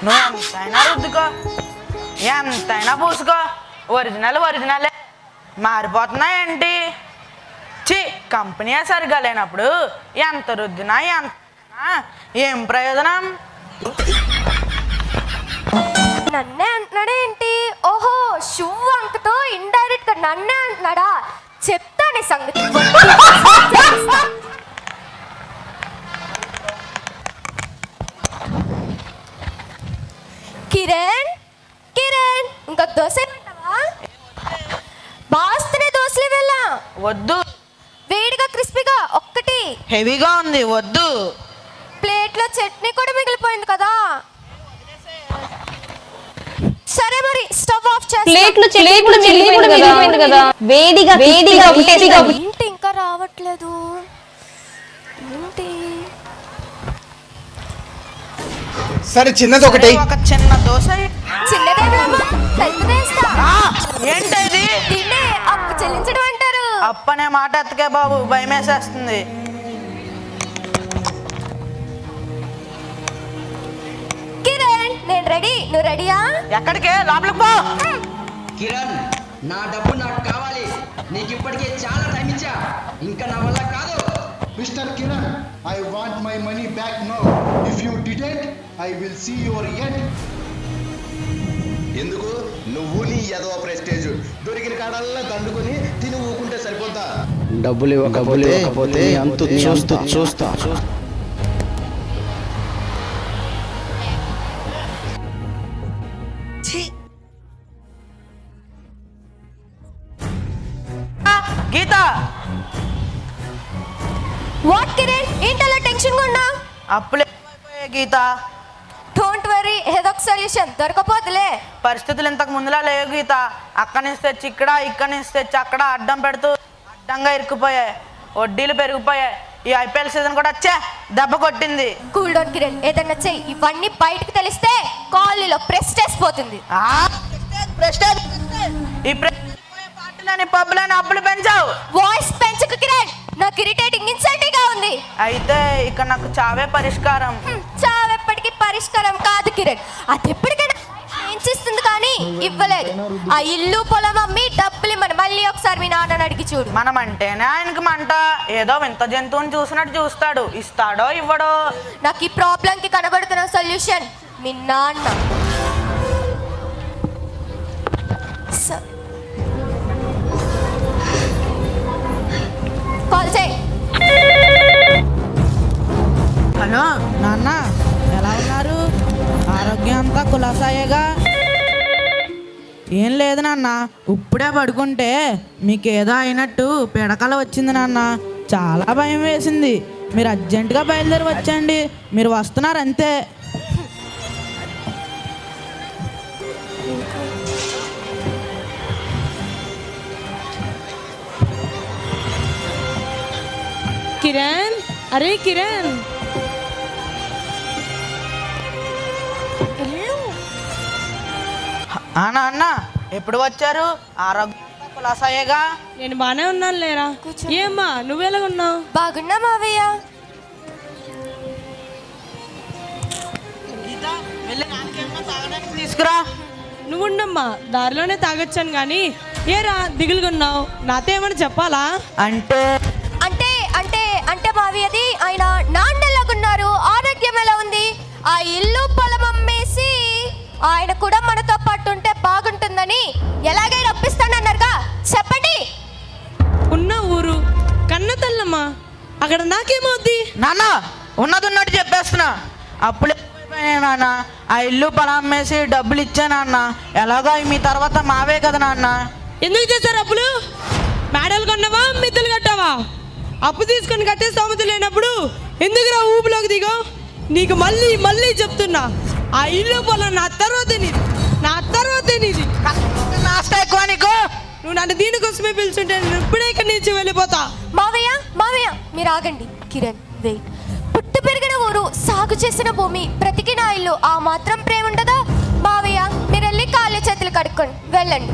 నువ్వు ఎంతైనా రుద్దుకో, ఎంతైనా పూసుకో, ఒరిజినలే మారిపోతున్నాయేంటి? కంపెనీ సరిగా లేనప్పుడు ఎంత రుద్దినా ఏం ప్రయోజనం? నన్నే అంటున్నాడా ఏంటి? ఓహో, షూ అంకతో ఇండైరెక్ట్ గా నన్నే అంటున్నాడా? చెప్తానే సంగతి. కిరణ్ కిరణ్, ఇంకా దోశ బాస్తునే దోశలే వెళ్ళా. వద్దు, వేడిగా క్రిస్పీగా ఒక్కటి. హెవీగా ఉంది, వద్దు. ప్లేట్లో చట్నీ కూడా మిగిలిపోయింది కదా. సరే మరి స్టవ్ ఆఫ్ చేస్తా. ప్లేట్లో మిగిలిపోయింది కదా. వేడిగా ఏంటి ఇంకా రావట్లేదు? ఏంటి? సరే చిన్నది ఒకటి. ఒక చిన్న దోశ. చిన్నదేమో పెద్దదేస్తా. ఏంటది? తినే అప్పు చెల్లించడం అంటారు. అప్పనే మాట ఎత్తకే బాబు, భయం వేసేస్తుంది. కిరణ్, నేను రెడీ, నువ్వు రెడీయా? ఎక్కడికే? లోపలికి పో. కిరణ్, నా డబ్బు నాకు కావాలి. నీకు ఇప్పటికే చాలా టైం ఇచ్చా, ఇంకా నా వల్ల కాదు. Mister Kiran, I want my money back now. If you didn't, I will see your end. ఎందుకు నువ్వు నీ ఎదవ ప్రెస్టేజ్ దొరికిన కాడల్లా దండుకొని తిని ఊకుంటే సరిపోతా. డబ్బులు ఇవ్వకపోతే అంత చూస్తా. గీత, వాట్ కిరణ్, ఏంటలా టెన్షన్ గా ఉన్నా? అప్పులే గీత. డోంట్ వరీ, ఏదో ఒక సొల్యూషన్ దొరకపోతులే. పరిస్థితులు ఇంతకు ముందులా లేవు గీత. అక్కడి నుంచి తెచ్చి ఇక్కడి నుంచి తెచ్చి అక్కడ అడ్డం పెడుతూ అడ్డంగా ఇరుక్కుపోయాయి. వడ్డీలు పెరిగిపోయాయి. ఈ ఐపీఎల్ సీజన్ కూడా దెబ్బ కొట్టింది. కూల్ డౌన్ కిరణ్, ఏదన్నా చెయ్యి. ఇవన్నీ బయటకు తెలిస్తే కాలనీలో ప్రెస్టేజ్ పోతుంది. ఈ పార్టీలని పబ్బులని అప్పులు పెంచావు. వాయిస్ పెంచకు కిరణ్, నాకు ఇరిటేటింగ్ ఇన్సల్టింగ్ గా ఉంది. అయితే ఇక నాకు చావే పరిష్కారం. చావెప్పటికీ పరిష్కారం కాదు కిరణ్, అది ఎప్పటికైనా ఏం చేస్తుంది కానీ ఇవ్వలేదు. ఆ ఇల్లు పొలం అమ్మి డబ్బులు మన మళ్ళీ ఒకసారి మీ నాన్నని అడిగి చూడు. మనం అంటేనే ఆయనకి మంట. ఏదో వింత జంతువుని చూసినట్టు చూస్తాడు. ఇస్తాడో ఇవ్వడో. నాకు ఈ ప్రాబ్లం కి కనబడుతున్న సొల్యూషన్ మీ నాన్న. కాల్ చేయి. హలో నాన్న, ఎలా ఉన్నారు? ఆరోగ్యం అంతా కులాసాయేగా? ఏం లేదు నాన్న, ఇప్పుడే పడుకుంటే మీకేదో అయినట్టు పిడకల వచ్చింది నాన్న. చాలా భయం వేసింది. మీరు అర్జెంటుగా బయలుదేరి వచ్చండి. మీరు వస్తున్నారు అంతే. కిరణ్, అరే కిరణ్, నాన్న ఎప్పుడు వచ్చారు? ఆరోగ్యం కులాసాయేగా? నేను బానే ఉన్నాను లేరా. ఏమ్మా నువ్వెలా ఉన్నావు? బాగున్నా మావయ్య. తీసుకురా. నువ్వు ఉండమ్మా, దారిలోనే తాగొచ్చాను కానీ. ఏరా దిగులుగా ఉన్నావు? నాతో ఏమని చెప్పాలా? అంటే అంటే అంటే అంటే మావయ్యది ఆయన నాన్నెలాగున్నారు, ఆరోగ్యం ఎలా ఉంది? ఆ ఇల్లు పొలం అమ్మేసి ఆయన కూడా మనతో పాటు ఉంటే బాగుంటుందని ఎలాగైనా ఒప్పిస్తానన్నారుగా, చెప్పండి. ఉన్న ఊరు కన్న తల్లమ్మా, అక్కడ నాకేమవుద్ది? నాన్న ఉన్నది ఉన్నట్టు చెప్పేస్తున్నా. అప్పులే నాన్న. ఆ ఇల్లు పొలం అమ్మేసి డబ్బులు ఇచ్చా నాన్న. ఎలాగో మీ తర్వాత మావే కదా నాన్న. ఎందుకు చేశారు అప్పులు? మేడలు కొన్నావా, మిద్దెలు కట్టావా? అప్పు తీసుకొని కట్టే స్తోమత లేనప్పుడు ఎందుకురా ఊపిలోకి దిగో? నీకు మళ్ళీ చెప్తున్నా, ఆ ఇల్లు పొలం నా తర్వాతే నీది. నాస్తా ఎక్కువ నీకు. నువ్వు నన్ను దీనికోసమే పిలుచుంటే నేను ఇప్పుడే ఇక్కడి నుంచి వెళ్ళిపోతా. మావయ్య మీరు ఆగండి. కిరణ్ వెయిట్. పుట్టి పెరిగిన ఊరు, సాగు చేసిన భూమి, బ్రతికిన ఇల్లు, ఆ మాత్రం ప్రేమ ఉండదా? మావయ్య మీరు వెళ్ళి కాళ్ళు చేతులు కడుక్కోండి, వెళ్ళండి.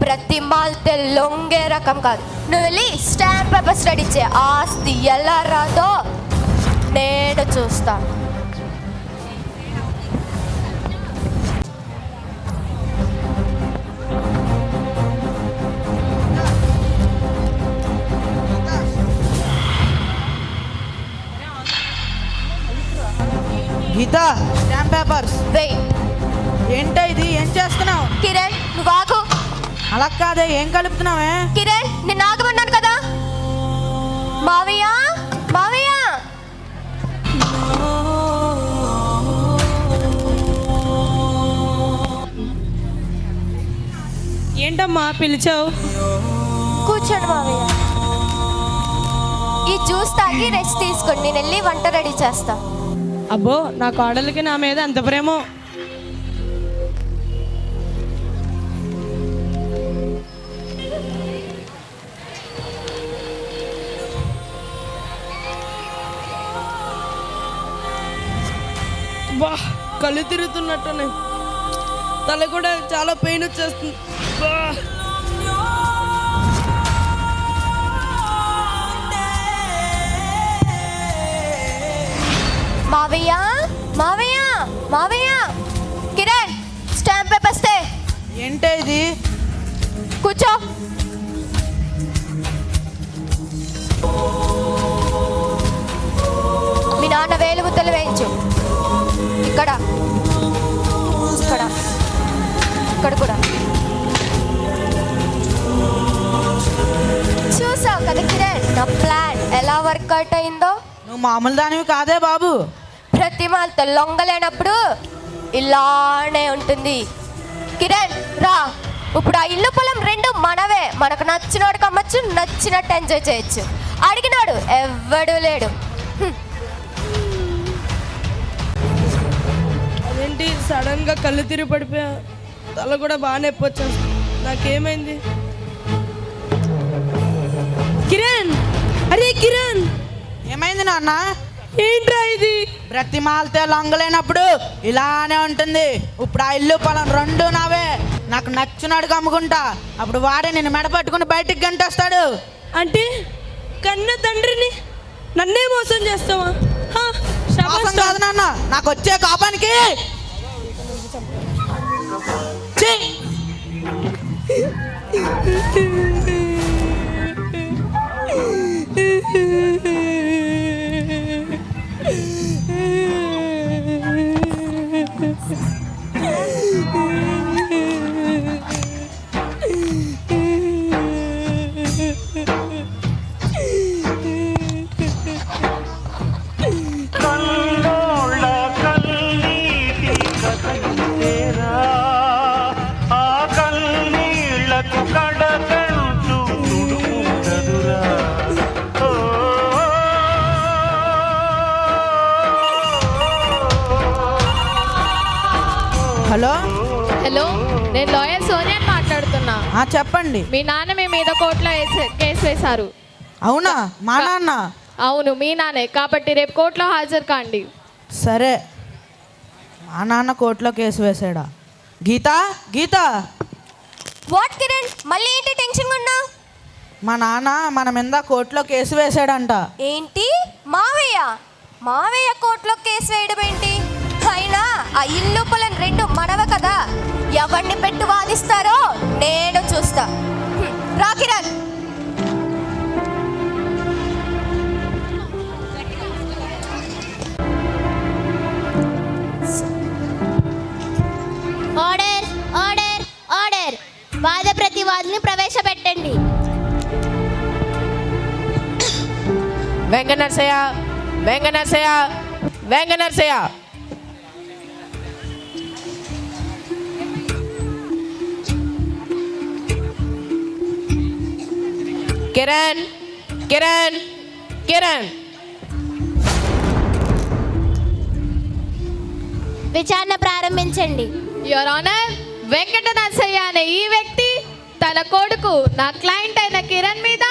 బ్రతిమాలితే లొంగే రకం కాదు. నువ్వు వెళ్ళి స్టాంప్ పేపర్స్ రెడీ చే. ఆస్తి ఎలా రాదో నేను చూస్తాను. గీత స్టాంప్ పేపర్స్. వెయిట్ ఏంటో ఇది, ఏం చేస్తున్నావు? కిరణ్, నువ్వు ఆగు. అలా కాదే, ఏం కలుపుతున్నావే? కిరణ్, నేను ఆగమన్నాను కదా. మావయ్య, మావయ్య. ఏంటమ్మా పిలిచావు? కూర్చోండి మావయ్య. ఈ జ్యూస్ తాగి రెస్ట్ తీసుకోండి, నేను వెళ్ళి వంట రెడీ చేస్తా. అబ్బో, నా కోడలికి నా మీద అంత ప్రేమ. బా, కళ్ళు తిరుగుతున్నట్టున్నాయి. తల కూడా చాలా పెయిన్ వచ్చేస్తుంది. బా. మావయ్య, మావయ్య, మావయ్య. కిరణ్, స్టాంప్ పేపర్స్ తే. ఏంటో ఇది? కూర్చో. మీ నాన్న వేలు ముద్దలు వేయించు. ఇక్కడ, ఇక్కడ, ఇక్కడ కూడా. చూసావు కదా కిరణ్, నా ప్లాన్ ఎలా వర్కౌట్ అయిందో. నువ్వు మామూలు దానివి కాదే బాబు. ప్రతిమాలతో లొంగలేనప్పుడు ఇలానే ఉంటుంది. కిరణ్ రా, ఇప్పుడు ఆ ఇల్లు పొలం రెండు మనవే. మనకు నచ్చినోడికి అమ్మచ్చు, నచ్చినట్టు ఎంజాయ్ చేయొచ్చు. అడిగినాడు ఎవ్వడూ లేడు. అదేంటి సడన్ గా కళ్ళు తిరిగి పడిపోయా? తల కూడా బాగా నొప్పి వచ్చేస్తుంది. నాకేమైంది? కిరణ్, అరే కిరణ్, ఏమైంది నాన్న? ఏంట్రా ఇది? బ్రతిమాలితే లొంగలేనప్పుడు ఇలానే ఉంటుంది. ఇప్పుడు ఆ ఇల్లు పొలం రెండు నావే. నాకు నచ్చినాడుగా అమ్ముకుంటా. అప్పుడు వాడే నిన్ను మెడ పట్టుకుని బయటికి గంటేస్తాడు. అంటే కన్న తండ్రిని నన్నే మోసం చేస్తావా? హా, శాబాష్ మోసం కాదు నాన్న, నాకు వచ్చే కోపానికి ఛీ! హలో హలో, నేను లాయర్ సోనియాని మాట్లాడుతున్నా. చెప్పండి. మీ నాన్న మీ మీద కోర్టులో కేసు వేశారు. అవునా? మా నాన్న? అవును, మీ నాన్నే. కాబట్టి రేపు కోర్టులో హాజరు కాండి. సరే. మా నాన్న కోర్టులో కేసు వేసాడా? గీత, గీత. వాట్ కిరణ్, మళ్ళీ ఏంటి టెన్షన్ ఉన్నావు? మా నాన్న మన మీద కోర్టులో కేసు వేసాడంట. ఏంటి? మావయ్య, మావయ్య కోర్టులో కేసు వేయడం ఏంటి? అయినా ఆ ఇల్లు పొలం రెండు మనవ కదా. ఎవరిని పెట్టి వాదిస్తారో నేను చూస్తా. రా కిరణ్. Order, order, order. వాద ప్రతివాదుల్ని ప్రవేశపెట్టండి. వెంకనరసయ్య, వెంకనరసయ్య, వెంకనరసయ్య. కిరణ్, కిరణ్, కిరణ్. విచారణ ప్రారంభించండి. యువర్ ఆనర్, వెంకటనరసయ్య అనే ఈ వ్యక్తి తన కొడుకు నా క్లయింట్ అయిన కిరణ్ మీద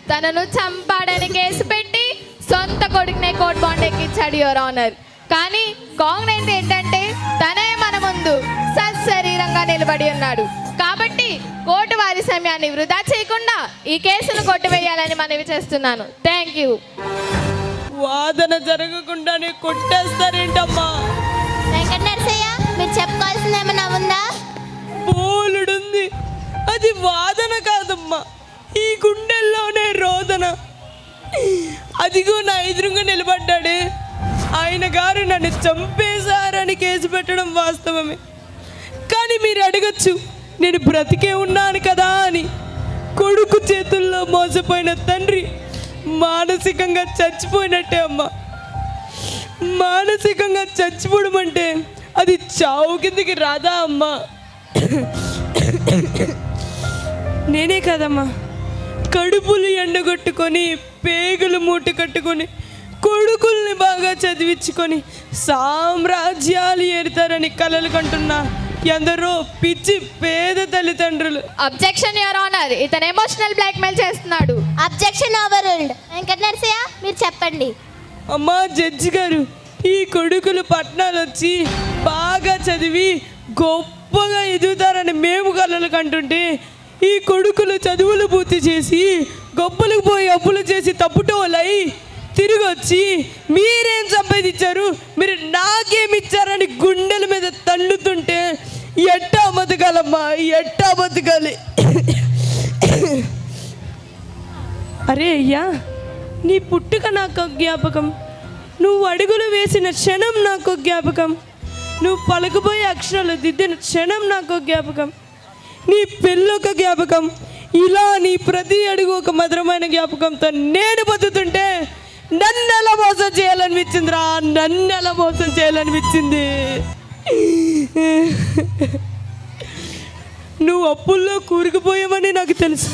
తనను చంపాడని కేసు పెట్టి సొంత కొడుకునే కోర్ట్ బాండ్ ఎక్కించాడు యువర్ ఆనర్. కానీ కాంగ్రెస్ ఏంటంటే తనే మన ముందు ముందు సశరీరంగా నిలబడి ఉన్నాడు. కాబట్టి కోర్టు వారి సమయాన్ని వృధా చేయకుండా ఈ కేసును కొట్టివేయాలని మనవి చేస్తున్నాను. Thank you. వాదన జరగకుండానే కొట్టేస్తారేంటమ్మా? వెంకట నరసయ్య, మీరు చెప్పుకోవాల్సింది ఏమైనా ఉందా? బోలుడుంది. అది వాదన కాదమ్మా, ఈ గుండెల్లోనే రోదన. అదిగో నా ఎదురుగా నిలబడ్డాడే, ఆయన గారు నన్ను చంపేశారని కేసు పెట్టడం వాస్తవమే. కానీ మీరు అడగచ్చు, నేను బ్రతికే ఉన్నాను కదా అని. కొడుకు చేతుల్లో మోసపోయిన తండ్రి మానసికంగా చచ్చిపోయినట్టే అమ్మా. మానసికంగా చచ్చిపోవడం అంటే అది చావు కిందికి రాదా అమ్మా? నేనే కదమ్మా, కడుపులు ఎండగొట్టుకొని పేగులు మూట కట్టుకొని కొడుకుల్ని బాగా చదివించుకొని సామ్రాజ్యాలు ఏరుతారని కలలు కంటున్నా ఎందరో పిచ్చి పేద తల్లిదండ్రులు. అబ్జెక్షన్ యువర్ ఆనర్, ఇతను ఎమోషనల్ బ్లాక్మెయిల్ చేస్తున్నాడు. అబ్జెక్షన్ ఓవర్రూల్డ్. వెంకట నరసయ్య, మీరు చెప్పండి. అమ్మా జడ్జి గారు, ఈ కొడుకులు పట్టణాలు వచ్చి బాగా చదివి గొప్పగా ఎదుగుతారని మేము కలలు కంటుంటే, ఈ కొడుకులు చదువులు పూర్తి చేసి గొప్పలకు పోయి అప్పులు చేసి తప్పుటోలై తిరిగి వచ్చి మీరేం సంపాదించారు, మీరు నాకేమిచ్చారని గుండెల మీద తన్నుతుంటే ఎట్టా బతకాలమ్మా, ఎట్టా బతకాలి? అరే అయ్యా, నీ పుట్టుక నాకు జ్ఞాపకం, నువ్వు అడుగులు వేసిన క్షణం నాకు జ్ఞాపకం, నువ్వు పలకబోయే అక్షరాలు దిద్దిన క్షణం నాకు జ్ఞాపకం, నీ పెళ్ళొక జ్ఞాపకం. ఇలా నీ ప్రతి అడుగు ఒక మధురమైన జ్ఞాపకంతో నేను బతుకుతుంటే నన్ను ఎలా మోసం చేయాలనిపించిందిరా, నన్ను ఎలా మోసం చేయాలనిపించింది. నువ్వు అప్పుల్లో కూరుకుపోయామని నాకు తెలుసు,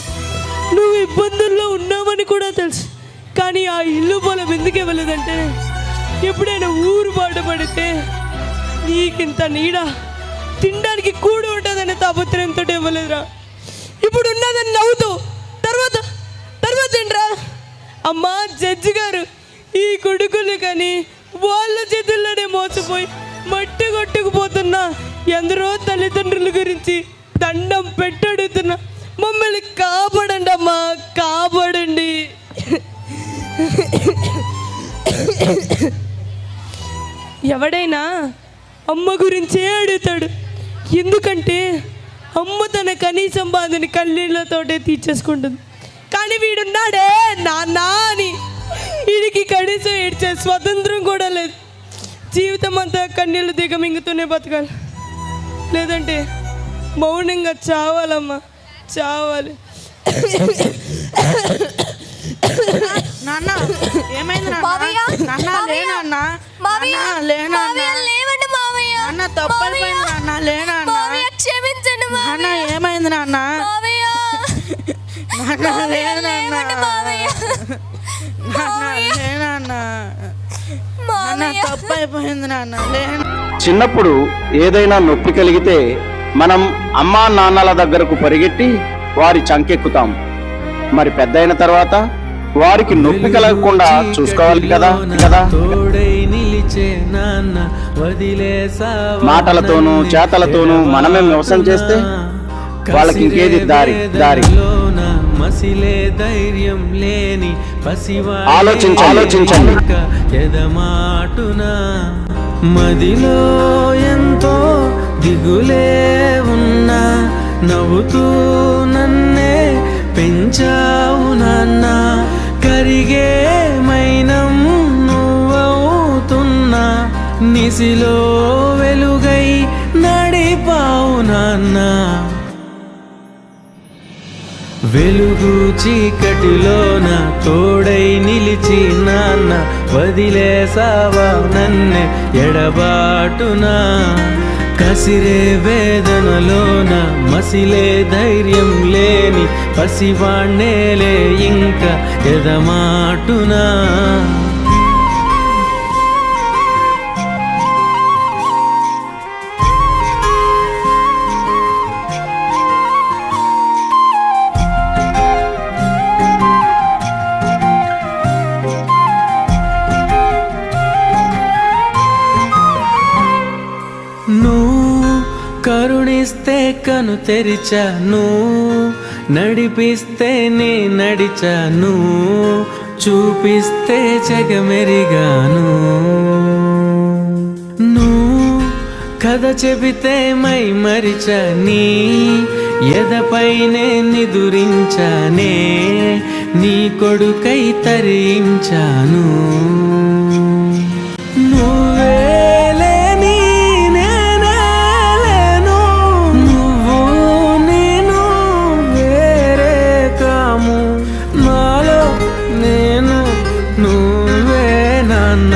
నువ్వు ఇబ్బందుల్లో ఉన్నామని కూడా తెలుసు. కానీ ఆ ఇల్లు పొలం ఎందుకు ఇవ్వలేదంటే, ఎప్పుడైనా ఊరు బాట పడితే నీకింత నీడ తినడానికి కూడి ఉంటుందనే తాపత్రయంతో ఇవ్వలేదురా. ఇప్పుడు ఉన్నదని నవ్వుతూ తర్వాత ఏంట్రా? అమ్మా జడ్జి గారు, ఈ కొడుకులు కానీ వాళ్ళ చేతుల్లోనే మోసపోయి మట్టి కొట్టుకుపోతున్నా ఎందరో తల్లిదండ్రుల గురించి దండం పెట్టడుతున్నా, మమ్మల్ని కాపాడండి అమ్మా, కాపాడండి. ఎవడైనా అమ్మ గురించే అడుగుతాడు, ఎందుకంటే అమ్మ తన కనీసం బాధని కన్నీళ్ళతోటే తీర్చేసుకుంటుంది. కానీ వీడున్నాడే నాన్న అని, వీడికి కనీసం ఏడ్చే స్వతంత్రం కూడా లేదు. జీవితం అంతా కన్నీళ్ళు దిగమింగుతూనే బతకాలి, లేదంటే మౌనంగా చావాలమ్మా, చావాలి. నాన్న ఏమైంది మావయ్య? నాన్న? లేనన్న, మావయ్య, లేనన్న, మావయ్య, లేవండి మావయ్య. నాన్న తప్పైపోయింది నాన్న, లేనన్న. మావయ్య, క్షమించండి నాన్న మావయ్య. ఏమైంది నాన్న? మావయ్య, నాన్న లేనన్న, లేవండి మావయ్య. నాన్న లేనన్న, నాన్న తప్పైపోయింది నాన్న, లేన. చిన్నప్పుడు ఏదైనా నొప్పి కలిగితే మనం అమ్మా నాన్నల దగ్గరకు పరిగెట్టి వారి చంకెక్కుతాం. మరి పెద్దయిన తర్వాత వారికి నొప్పి కలగకుండా చూసుకోవాలి కదా. మాటలతోనూ చేతలతోనూ మనమే మోసం చేస్తే వాళ్ళకి ఇంకేది దారి. ఆలోచించండి. మదిలో ఎంతో దిగులే ఉన్నా నవ్వుతూ నన్నే పెంచావు నాన్న. కరిగే మైనం నువ్వవుతున్నా, నిసిలో వెలుగై నడిపావు నాన్న. వెలుగు చీకటిలోన తోడై నిలిచి నాన్న, వదిలేసావా నన్నే ఎడబాటునా. కసిరే వేదనలోన మసిలే ధైర్యం లేని పసివాణ్ణేలే ఇంకా ఎదమాటునా. కరుణిస్తే కను తెరిచాను, నడిపిస్తే నే నడిచాను, చూపిస్తే జగమెరిగాను. నువ్వు కథ చెబితే మై మరిచని, ఎదపైనే నిదురించానే, నీ కొడుకై తరించాను. నువ్వేలేని నేనే లేను, నువ్వు నేను వేరే కాము, నాలో నేను నువ్వే నాన్న.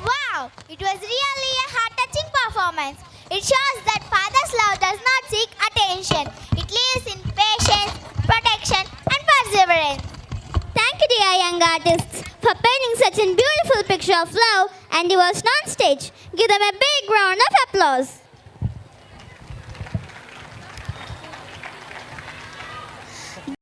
Wow, it was really a heart-touching performance. It shows that father's love does not seek attention. It lives in patience, protection, and perseverance. Thank you, dear young artists, for painting such a beautiful picture of love and devotion on stage. Give them a big round of applause.